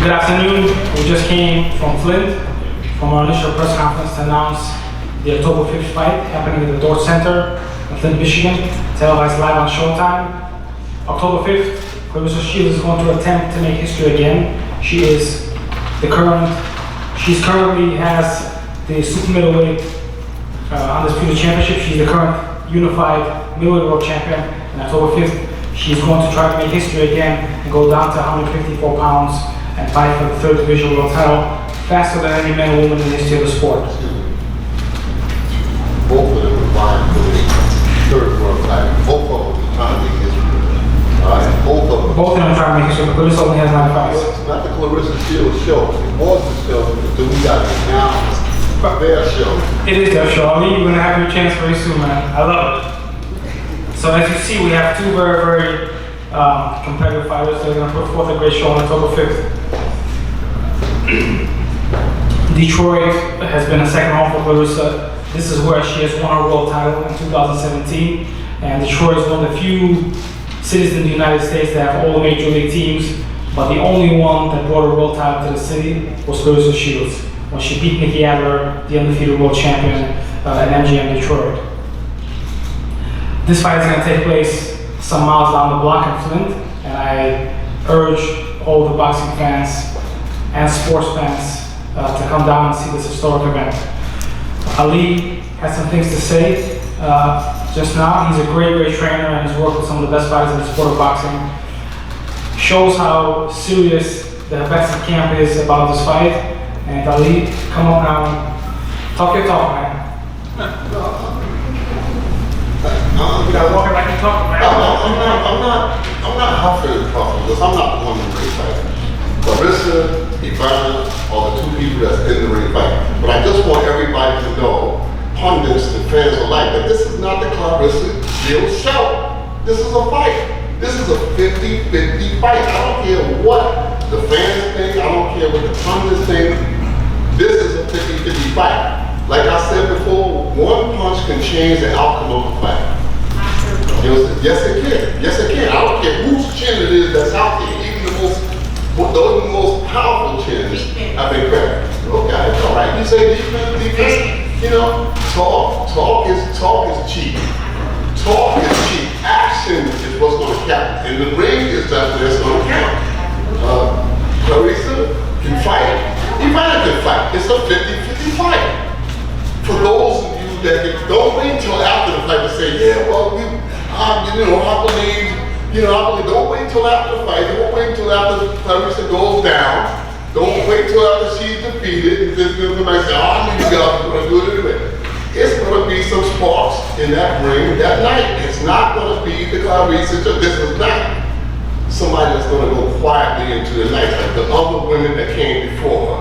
Good afternoon. We just came from Flint from our initial press conference to announce the October 5th fight happening at the Dordt Center in Flint, Michigan, televised live on Showtime. October 5th, Claressa Shields is going to attempt to make history again. She's currently has the super middleweight undisputed championship. She's the current unified middleweight world champion. And October 5th, she's going to try to make history again and go down to 154 pounds and fight for the third division world title faster than any man or woman in the history of the sport. Both of them are vying for the third world title. Both of them are trying to make history. Both of them are trying to make history, but Claressa only has 9 fights. It's not the Claressa Shields show. It was the show, but we got it now. Their show. It is their show. I mean, you're going to have your chance very soon, man. I love it. So as you see, we have two very, very competitive fighters. They're going to put forth a great show on October 5th. Detroit has been a second home for Claressa. This is where she has won her world title in 2017. And Detroit is one of the few cities in the United States that have all the major league teams. But the only one that brought a world title to the city was Claressa Shields, when she beat Nikki Adler, the undefeated world champion at MGM Detroit. This fight is going to take place some miles down the block in Flint, and I urge all the boxing fans and sports fans to come down and see this historic event. Ali has some things to say just now. He's a great, great trainer and has worked with some of the best fighters in the sport of boxing. Shows how serious the Habazin camp is about this fight. And Ali, come on now and talk your talk, man. You gotta walk it like you talk, man. I'm not huffing and puffing because I'm not the one in the ring fight. Claressa, Ivana are the two people that's in the ring fight. But I just want everybody to know, pundits and fans alike, that this is not the Claressa Shields show. This is a fight. This is a 50-50 fight. I don't care what the fans think. I don't care what the pundits think. This is a 50-50 fight. Like I said before, one punch can change the outcome of a fight. Yes, it can. Yes, it can. I don't care whose chin it is that's out there. Even those most powerful chins have been cracked. Okay, all right. You say defense. You know, talk is cheap. Talk is cheap. Action is what's going to count, and the ring is just what's going to count. Claressa can fight. Ivana can fight. It's a 50-50 fight. For those of you that don't wait until after the fight to say, yeah, well, I believe, don't wait until after the fight. Don't wait until after Claressa goes down. Don't wait until after she's defeated. And then somebody say, oh, I knew you guys were going to do it anyway. It's going to be some sparks in that ring that night. It's not going to be the Claressa. This is not somebody that's going to go quietly into the night like the other women that came before her.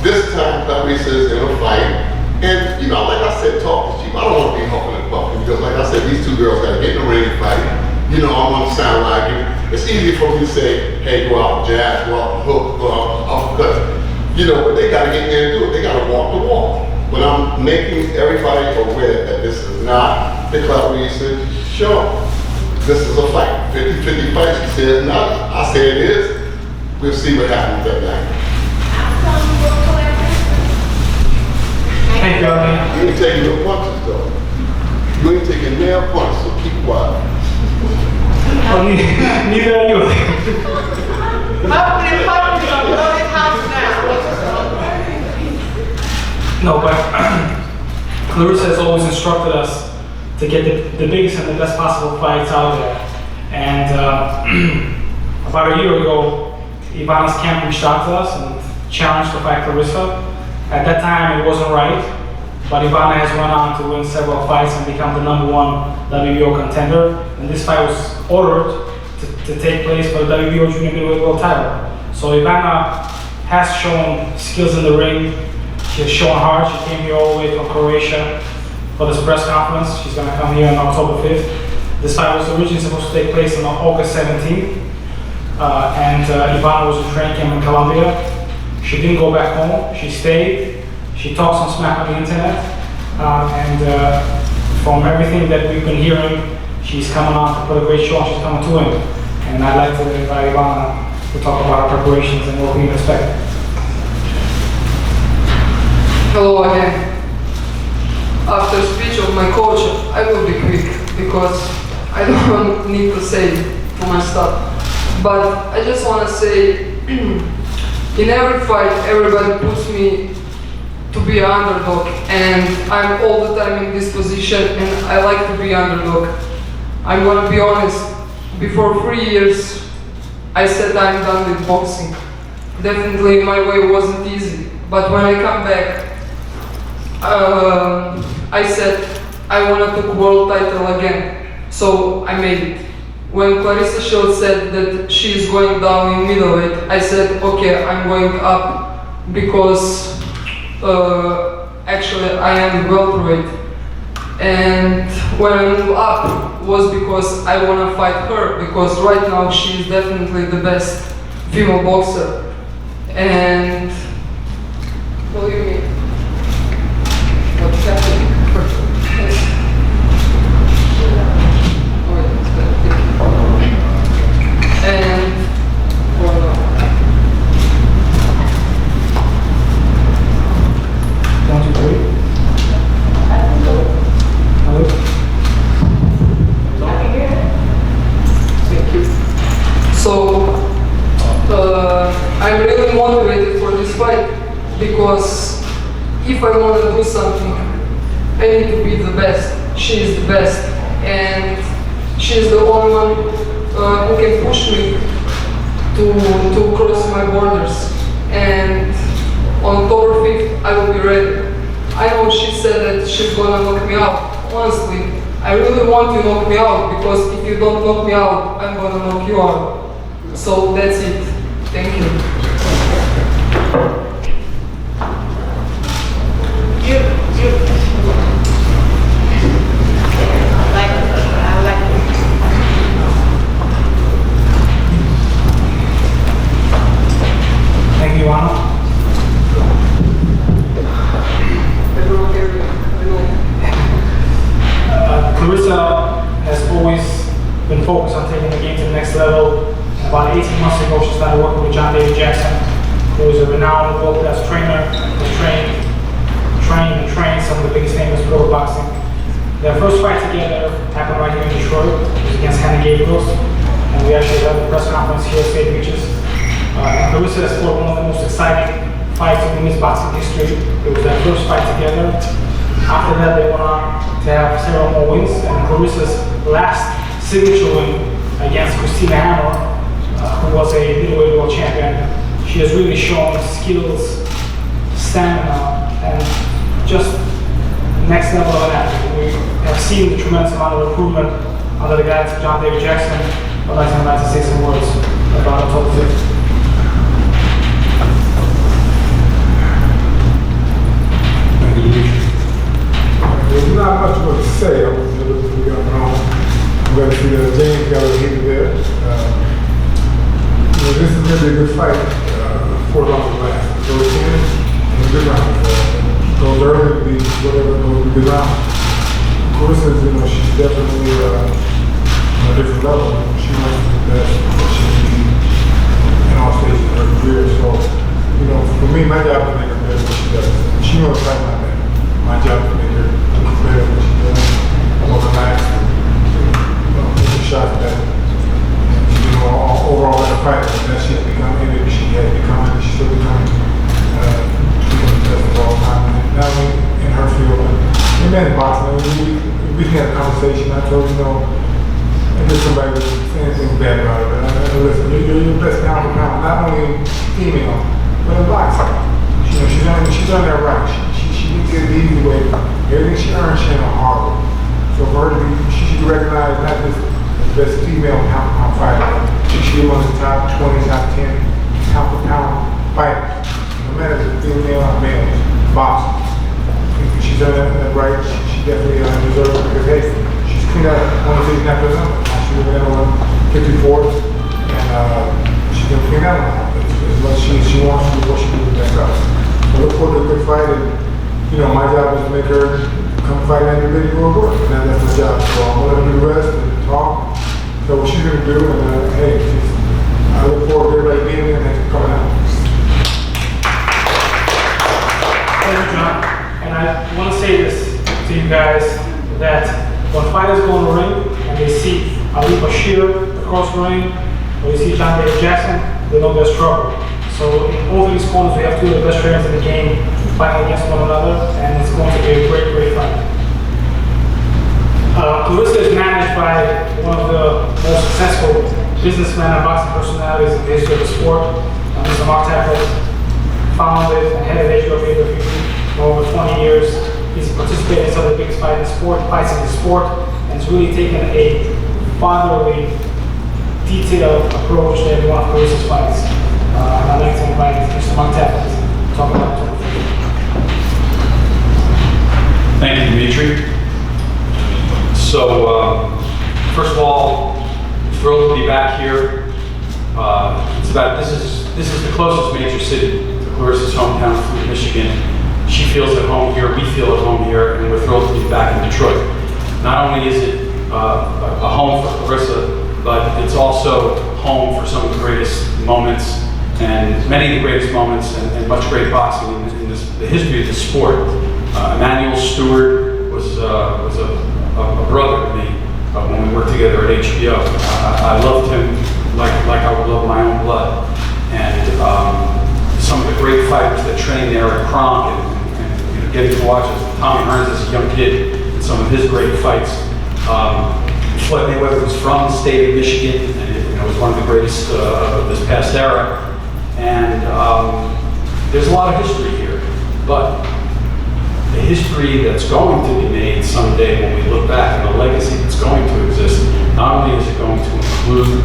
This time, Claressa is in a fight. And, like I said, talk is cheap. I don't want to be huffing and puffing because, like I said, these two girls got to get in the ring and fight. I'm on the sound like you. It's easy for me to say, hey, go out and jab, go out and hook, go out and uppercut. But they got to get in there and do it. They got to walk the walk. But I'm making everybody aware that this is not the Claressa show. This is a fight. 50-50 fight. She says not. I say it is. We'll see what happens that night. Thank you, Ali. You ain't taking no punches, though. You ain't taking nail punches, so keep quiet. Well, neither are you. No, but Claressa has always instructed us to get the biggest and the best possible fights out there. And about a year ago, Ivana's camp reached out to us and challenged to fight Claressa. At that time, it wasn't right, but Ivana has went on to win several fights and become the #1 WBO contender. And this fight was ordered to take place for the WBO Junior Middleweight World title. So Ivana has shown skills in the ring. She has shown heart. She came here all the way from Croatia for this press conference. She's going to come here on October 5th. This fight was originally supposed to take place on August 17th. Ivana was in training camp in Colombia. She didn't go back home. She stayed. She talks some smack on the internet. From everything that we've been hearing, she's coming on to put a great show. She's coming to win. And I'd like to invite Ivana We'll talk about our preparations and what we expect. Hello again. After speech of my coach, I will be quick because I don't need to say too much stuff. But I just want to say, in every fight, everybody puts me to be an underdog, and I'm all the time in this position, and I like to be underdog. I'm gonna be honest. Before 3 years, I said I'm done with boxing. Definitely, my way wasn't easy. But when I come back, I said I want to take world title again, so I made it. When Claressa Shields said that she is going down in middleweight, I said, okay, I'm going up because actually I am welterweight. And when I moved up was because I want to fight her, because right now she is definitely the best female boxer. And believe me, what's happening? And One, two, three. Hello. thank you. So I'm really motivated for this fight because if I want to do something, I need to be the best. She is the best, and she is the only one who can push me to cross my borders. And on October 5th, I will be ready. I know she said that she's gonna knock me out. Honestly, I really want you to knock me out, because if you don't knock me out, I'm gonna knock you out. So that's it. Thank you. Thank you, Ivana. Claressa has always been focused on taking the game to the next level. About 18 months ago, she started working with John David Jackson, who is a renowned world-class trainer, who's trained some of the biggest names in sport boxing. Their first fight together happened right here in Detroit. It was against Hannah Gabriels, and we actually had a press conference here at St. Regis. And Claressa has fought one of the most exciting fights in women's boxing history. It was their first fight together. After that, they went on to have several more wins, and Claressa's last signature win against Christina Hammer, who was a middleweight world champion. She has really shown skills, stamina, and just next level of an athlete. We have seen the tremendous amount of improvement under the guidance of John David Jackson. I'd like to say some words about our top 6. There's not much more to say. I'm glad to see that James got a hit there. This is going to be a good fight for a long last. It goes in and a good round. Goes early, it'll be whatever, goes a good round. Claressa, she's definitely on a different level. She wants to be the best that she can be in all stages of her career. So, for me, my job is to make her better than she does. She knows right now that my job is to make her better than she does, more relaxed, take the shots better. Overall better fighter that she has become, and she has become, and she's still becoming the best of all time. And not only in her field, but in men's boxing. We had a conversation. I told I guess somebody was saying things bad about her, but I listen, you're the best pound for pound, not only female, but in boxing. She's on that right. She didn't get the easy way. Everything she earned, she ain't hard way. So for her to be, she should be recognized not just as the best female pound for pound fighter. She should be among the top 20, top 10 pound for pound fighters. No matter if it's female or male, boxing. If she's on that right, she definitely deserves it, because hey, she's cleaned out one of these after another. She was at 54, and she's gonna clean out as much as she wants to do what she does back up. So look forward to a good fight, and my job is to make her come fight at the big world work, and that's my job. So I'm gonna do the rest and talk, so what she's gonna do, and hey, I look forward to everybody being ring, or you see John David Jackson, they know there's trouble. So in both of these corners, we have two of the best trainers in the game fighting against one another, and it's going to be a great, great fight. Claressa is managed by one of the most successful businessmen and boxing personalities in the history of the sport, Mr. Mark Tackles, founded and head of HBO pay-per-view for over 20 years. He's participated in some of the biggest fights in the sport, and it's really taken a fatherly, detailed approach to every one of Claressa's fights. I'd like to invite Mr. Mark Tackles to talk about it. Thank you, Dimitri. So, first of all, thrilled to be back here. This is the closest major city to Claressa's hometown, Flint, Michigan. She feels at home here, we feel at home here, and we're thrilled to be back in Detroit. Not only is it a home for Claressa, but it's also home for some of the greatest moments, and many of the greatest moments, and much great boxing in the history of the sport. Emmanuel Stewart was a brother to me when we worked together at HBO. I loved him like I would love my own blood. And some of the great fighters that trained there at Kronk, and getting to watch Tommy Hearns as a young kid in some of his great fights. Floyd Mayweather was from the state of Michigan, and was one of the greatest of this past era. And there's a lot of history here, but the history that's going to be made someday when we look back, and the legacy that's going to exist, not only is it going to include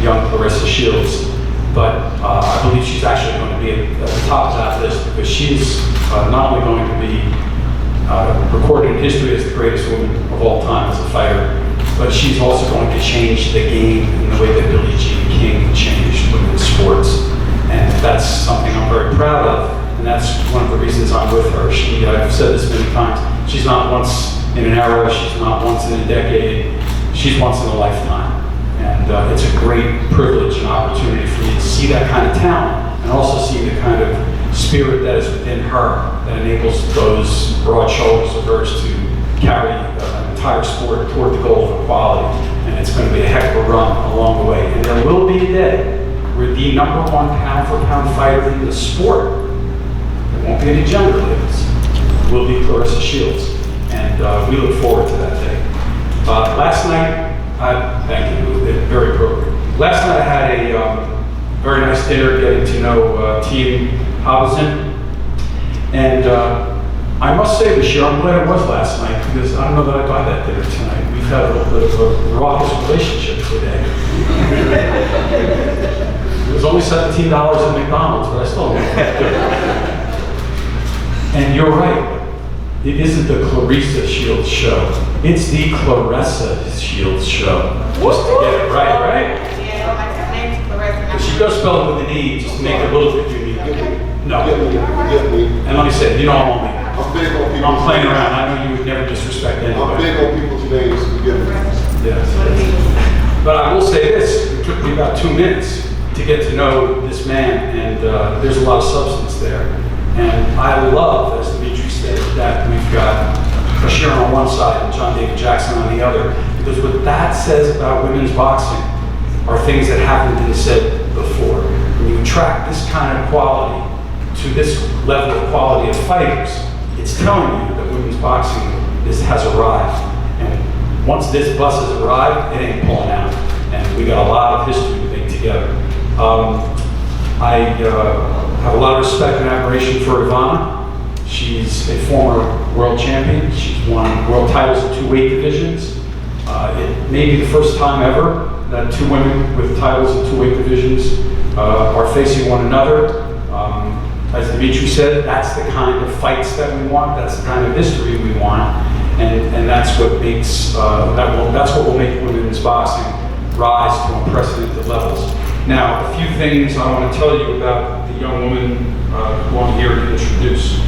young Claressa Shields, but I believe she's actually going to be at the top of that list, because she's not only going to be recorded in history as the greatest woman of all time as a fighter, but she's also going to change the game in the way that Billie Jean King changed women's sports. And that's something I'm very proud of. And that's one of the reasons I'm with her. I've said this many times, she's not once in an era, she's not once in a decade, she's once in a lifetime. And it's a great privilege and opportunity for me to see that kind of talent, and also see the kind of spirit that is within her that enables those broad shoulders of hers to carry an entire sport toward the goal of equality. And it's going to be a heck of a run along the way. And there will be a day where the #1 pound-for-pound fighter in the sport, there won't be any gender limits, will be Claressa Shields. And we look forward to that day. Last night, thank you, very appropriate. Last night I had a very nice dinner getting to know Team Habazin. And I must say this year, I'm glad it was last night, because I don't know that I'd buy that dinner tonight. We've had a little bit of a raucous relationship today. It was only $17 at McDonald's, but I still don't know. And you're right. It isn't the Claressa Shields show. It's the Claressa Shields show. Just to get it right, right? Yeah, like her name's Claressa. She does spell it with an E, just to make it a little bit unique. No. And let me say, you know I'm only. I'm big on people. I'm playing around. I know you would never disrespect I'm anybody. big on people's names. Forgive me. Yes. But I will say this, it took me about 2 minutes to get to know this man, and there's a lot of substance there. And I love, as Dimitri said, that we've got Bashir on one side and John David Jackson on the other, because what that says about women's boxing are things that haven't been said before. When you attract this kind of quality to this level of quality of fighters, it's telling you that women's boxing has arrived. And once this bus has arrived, it ain't pulling out. And we got a lot of history to make together. I have a lot of respect and admiration for Ivana. She's a former world champion. She's won world titles in 2 weight divisions. It may be the first time ever that 2 women with titles in 2 weight divisions are facing one another. As Dimitri said, that's the kind of fights that we want. That's the kind of history we want, and that's what makes that's what will make women's boxing rise to unprecedented levels. Now, a few things I want to tell you about the young woman who I'm here to introduce.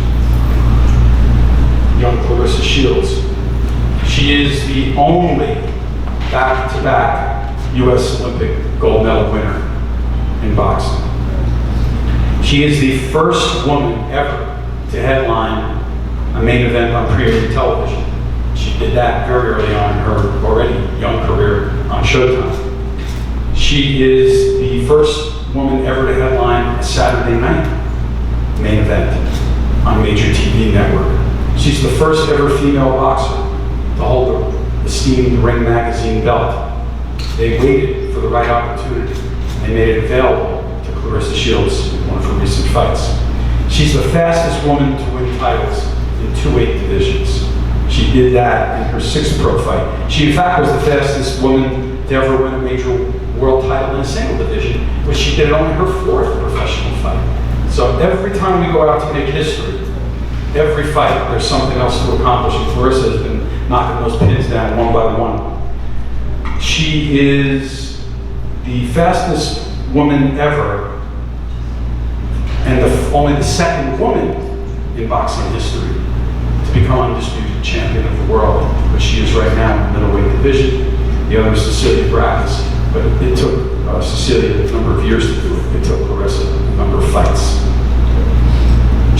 Young Claressa Shields. She is the only back-to-back U.S. Olympic gold medal winner in boxing. She is the first woman ever to headline a main event on premium television. She did that very early on in her already young career on Showtime. She is the first woman ever to headline a Saturday night main event on a major TV network. She's the first ever female boxer to hold the esteemed Ring Magazine belt. They waited for the right opportunity. They made it available to Claressa Shields in one of her recent fights. She's the fastest woman to win titles in 2 weight divisions. She did that in her 6th pro fight. She, in fact, was the fastest woman to ever win a major world title in a single division, but she did only her 4th professional fight. So every time we go out to make history, every fight, there's something else to accomplish, and Claressa has been knocking those pins down one by one. She is the fastest woman ever, and only the 2nd woman in boxing history to become undisputed champion of the world, which she is right now in the middleweight division. The other is Cecilia Brackes, but it took Cecilia a number of years to do it. It took Claressa a number of fights.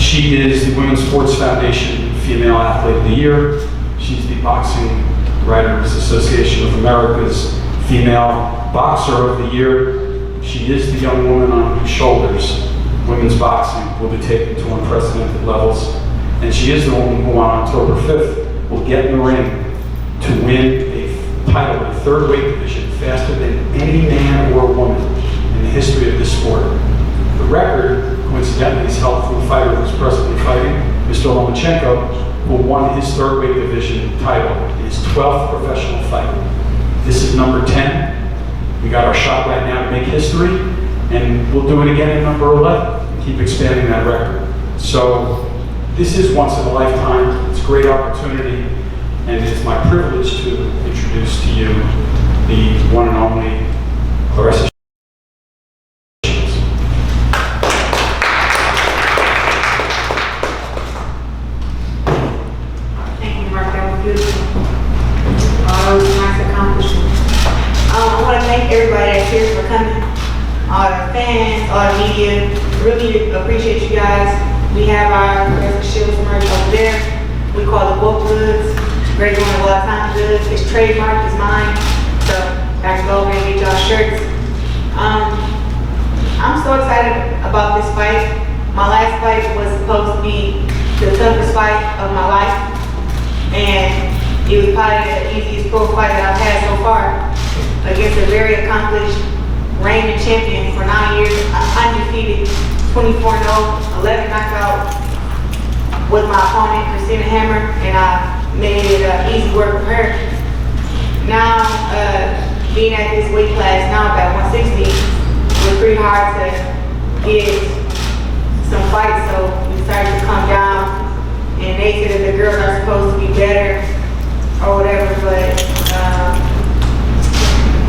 She is the Women's Sports Foundation Female Athlete of the Year. She's the Boxing Writers Association of America's Female Boxer of the Year. She is the young woman on whose shoulders women's boxing will be taken to unprecedented levels. And she is the woman who on October 5th will get in the ring to win a title in the 3rd weight division faster than any man or woman in the history of this sport. The record, coincidentally, is held from a fighter who's presently fighting, Mr. Lomachenko, who won his 3rd weight division title in his 12th professional fight. This is number 10. We got our shot right now to make history, and we'll do it again in number 11 and keep expanding that record. So this is once in a lifetime. It's a great opportunity, and it is my privilege to introduce to you the one and only Claressa Shields. Thank you, Mark. That was beautiful. It was a nice accomplishment. I want to thank everybody that's here for coming. All the fans, all the media. Really appreciate you guys. We have our Claressa Shields merch over there. We call it Woke Goods. Great one of all time goods. It's trademarked, it's mine. So guys, go over and get y'all shirts. I'm so excited about this fight. My last fight was supposed to be the toughest fight of my life. And it was probably the easiest pro fight that I've had so far against a very accomplished reigning champion for 9 years, undefeated, 24-0, 11 knockout with my opponent, Christina Hammer, and I made it easy work for her. Now, being at this weight class now at 160, it was pretty hard to get some fights, so we started to come down, and they said that the girls are supposed to be better or whatever, but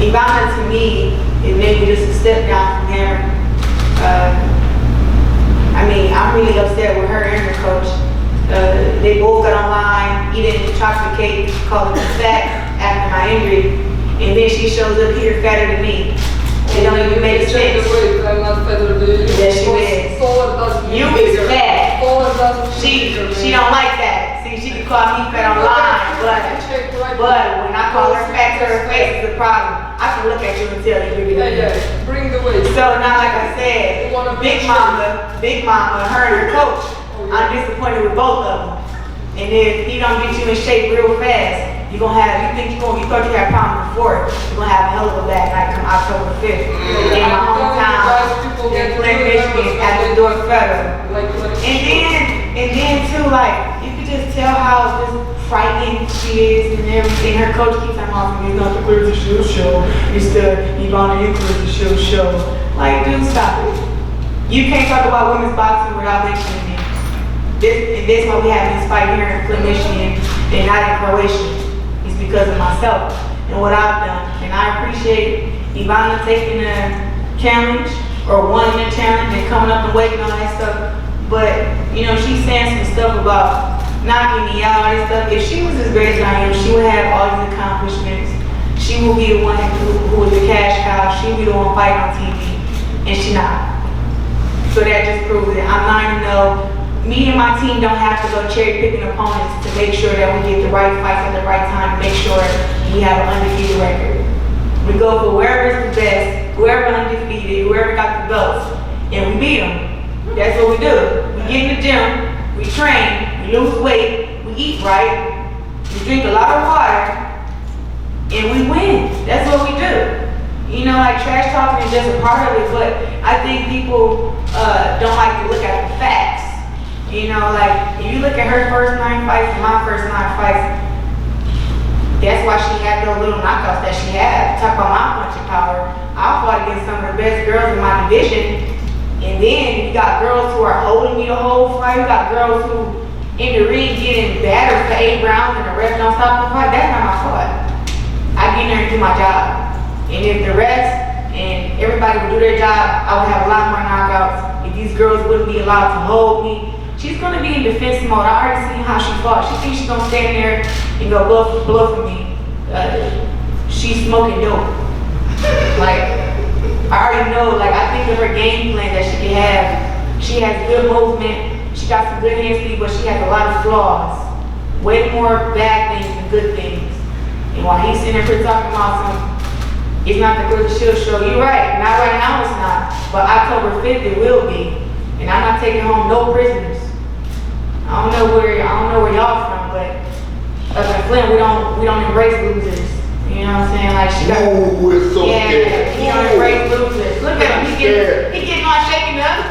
Ivana to me is maybe just a step down from Hammer. I mean, I'm really upset with her and her coach. They both got online, eating chocolate cake, calling me fat after my injury, and then she shows up here fatter than me. They don't even make sense. I'm not fatter than you. Yes, she is. You is fat. She don't like that. See, she can call me fat online, but when I call her fat to her face is a problem. I can look at you and tell you Yeah, bring the weight. So now, like I said, Big Mama, her and her coach, I'm disappointed with both of them. And if he don't get you in shape real fast, you thought you had problems before, you're gonna have a hell of a bad night come October 5th. In my hometown, in Flint, Michigan, at the Door Federal. And then too, like, you could just tell how just frightened she is and everything. Her coach keeps on talking, it's not the Claressa Shields show, it's the Ivana and Claressa Shields show. Like, dude, stop it. You can't talk about women's boxing without mentioning me. This is why we have this fight here in Flint, Michigan, and not in Croatia. It's because of myself and what I've done. And I appreciate Ivana taking the challenge, or wanting the challenge, and coming up and waiting on that stuff. But, you know, she's saying some stuff about knocking me out and stuff. If she was as great as I am, she would have all these accomplishments. She will be the one who was the cash cow. She will be the one fighting on TV, and she's not. So that just proves it. I'm 9-0. Me and my team don't have to go cherry picking opponents to make sure that we get the right fights at the right time, to make sure we have an undefeated record. We go for whoever is the best, whoever undefeated, whoever got the belts, and we beat them. That's what we do. We get in the gym, we train, we lose weight, we eat right, we drink a lot of water, and we win. That's what we do. You know, like trash talking is just a part of it, but I think people don't like to look at the facts. You know, like if you look at her first 9 fights and my first 9 fights, that's why she had those little knockouts that she had. Talk about my punching power. I fought against some of the best girls in my division, and then you got girls who are holding me the whole fight. You got girls who in the ring getting battered for 8 rounds and the ref don't stop the fight. That's not my fault. I get in there and do my job. And if the refs and everybody would do their job, I would have a lot more knockouts. If these girls wouldn't be allowed to hold me, she's gonna be in defense mode. I already seen how she fought. She thinks she's gonna stand there and go bluff for me. She's smoking dope. Like, I already know, like I think of her game plan that she can have. She has good movement, she got some good hand speed, but she has a lot of flaws. Way more bad things than good things. And while he's sitting there talking about some, it's not the Claressa Shields show. You're right. Not right now, it's not. But October 5th, it will be. And I'm not taking home no prisoners. I don't know where y'all from, but up in Flint, we don't embrace losers. You know what I'm saying? Like she got. Ooh, it's so scared. He don't embrace losers. Look at him. He getting all shaking up.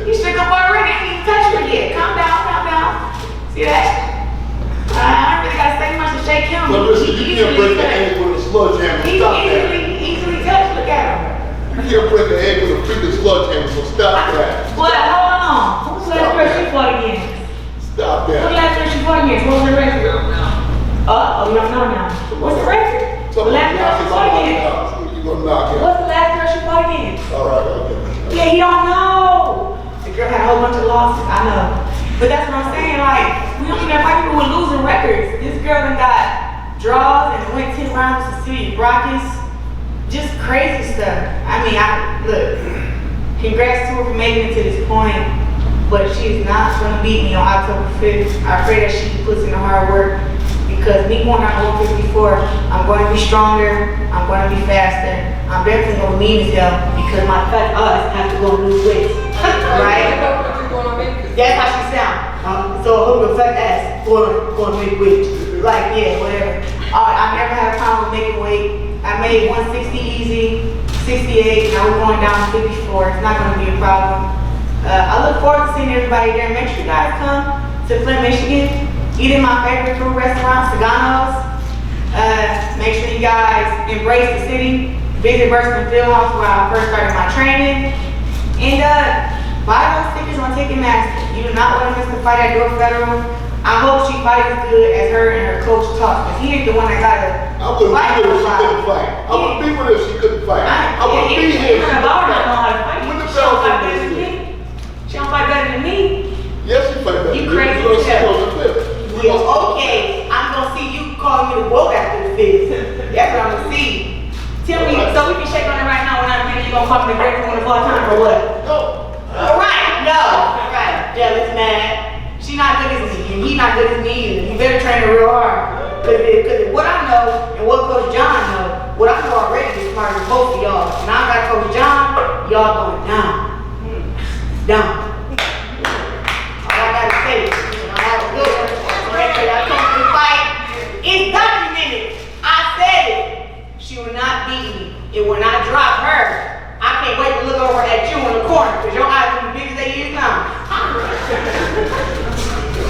He shook up already. He ain't even touched her yet. Calm down. See that? I don't really gotta say much to shake him. But listen, you can't break the egg with a sledgehammer. Stop that. Easily touched. Look at him. You can't break the egg with a freaking sledgehammer, so stop that. What? Hold on. Who's the last person she fought against? Stop Who's the that. last person she fought against? What was the record? We don't know now. What's the record? The last person she fought against. You gonna knock him. What's the last person she fought against? All right, okay. Yeah, he don't know. The girl had a whole bunch of losses. I know. But that's what I'm saying. Like, we don't even fight people with losing records. This girl done got draws and went 10 rounds to City Rockets. Just crazy stuff. I mean, look, congrats to her for making it to this point, but she's not gonna beat me on October 5th. I pray that she puts in the hard work, because me going down to 154, I'm going to be stronger, I'm going to be faster, I'm definitely gonna mean as hell, because my fat ass have to go and lose weight, right? That's how she sound. So who the fat ass going to make weight? Like, yeah, whatever. I never had a problem with making weight. I made 160 easy, 68, now we're going down to 54. It's not going to be a problem. I look forward to seeing everybody there. Make sure you guys come to Flint, Michigan. Eat in my favorite food restaurant, Sagano's. Make sure you guys embrace the city. Visit Burston Fieldhouse where I first started my training. And buy those tickets on Ticketmaster. You do not want to miss the fight at Door Federal. I hope she fights as good as her and her coach talk, because he ain't the one that got to I wouldn't be here if she couldn't fight. I would be with her if she couldn't fight. I would be here if she couldn't fight. When the bell comes in. She don't fight better than me. Yes, she fight better. You crazy as as hell. Yeah, okay. I'm gonna see you calling me the woke after the fifth. That's what I'm gonna see. Tell me, so we can shake on it right now when I'm ready. You gonna call me the greatest one of all time or what? No. Alright, no. Right, jealous, mad. She not good as me, and he not good as me either. You better train her real hard. Cause what I know, and what Coach John know, what I know already is smarter than both of y'all. And I got Coach John, y'all going down. Down. All I gotta say is, I have a good one. I come to the fight. It's documented. I said it. She will not beat me. It will not drop her. I can't wait to look over at you in the corner, because your eyes are as big as they is now.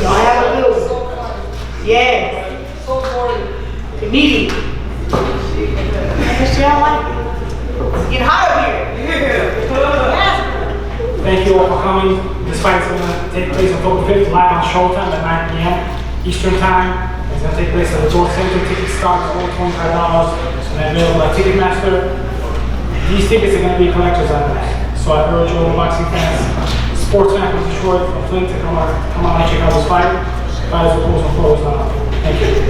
Y'all have a good one. Yes. So boring. Comedian. She don't like it. It's getting hot up here. Thank you all for coming. This fight is going to take place October 5th, live on Showtime at 9 p.m. Eastern Time. It's going to take place at the Door Center. Tickets start at $25 and they're available at Ticketmaster. These tickets are going to be collector's items. So I urge all boxing fans, sports fans from Detroit, from Flint to come out and check out this fight. Fight is closed and closed now. Thank you.